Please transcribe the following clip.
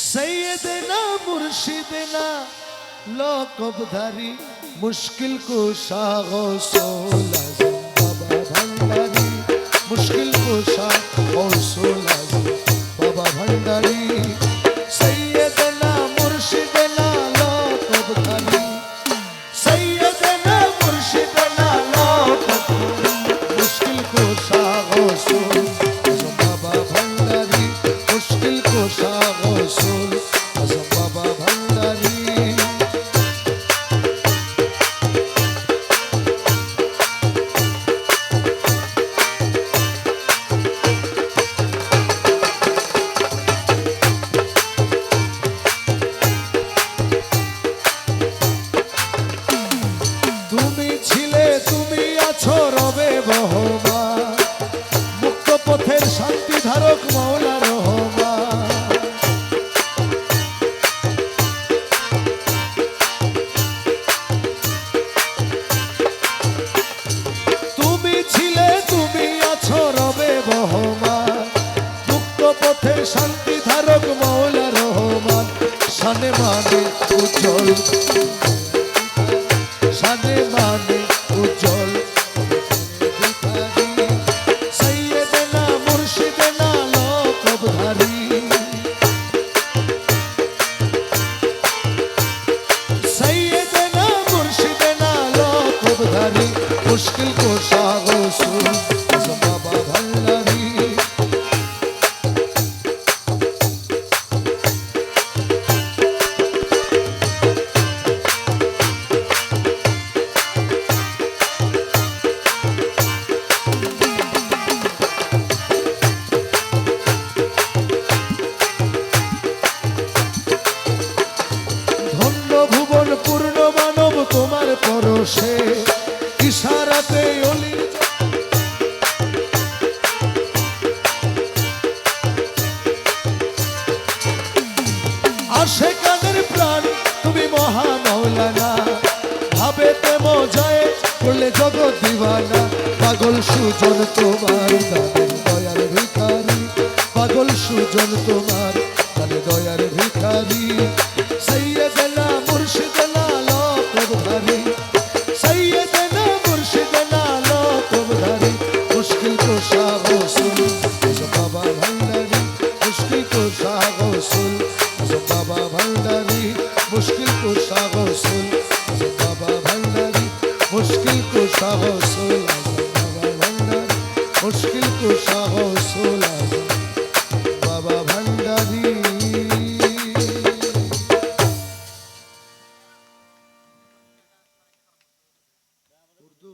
सैयदना मुर्शिदना लौकबधारी मुश्किल कुशा गौसुल आज़म बाबा भंडारी मुश्किल कुशा गौसुल आज़म बाबा भंडारी सैयदना मुर्शिदना लौकबधारी सैयदना मुर्शिदना लौकबधारी मुश्किल कुशा गौसुल आज़म बाबा भंडारी मुश्किल कुशा गौसुल आज़म बाबा भंडारी তুমি ছিলে তুমি আছো রবে বহমান মুক্ত পথের শান্তি ধারক মাওলা রহমান তুমি ছিলে তুমি আছো রবে বহমান মুক্ত পথের শান্তি ধারক মাওলা রহমান শানে মানে উজ্জ্বল शाने माने उज्जवल सैयदना मुर्शिदना लौकबधारी सैयदना मुर्शिदना लौकबधारी मुश्किल कुशा गौसुल आज़म बाबा भंडारी পূর্ণ মানব তোমার পরশে ইশারাতে অলির আশেকানের প্রাণ তুমি মহা মাওলানা ভাবেতে মজায় করলে জগৎ দিওয়ানা পাগল সুজন তোমার দানের দয়ার ভিখারি পাগল সুজন তোমার দানের দয়ার ভিখারি सैयदना मुर्शिदना लौकबधारी सैयदना मुर्शिदना लौकबधारी मुश्किल कुशा गौसुल आज़म बाबा भंडारी मुश्किल कुशा गौसुल आज़म बाबा भंडारी मुश्किल कुशा गौसुल आज़म बाबा भंडारी मुश्किल कुशा गौसुल आज़म बाबा भंडारी मुश्किल कुशा गौसुल आज़म बाबा भंडारी उर्दू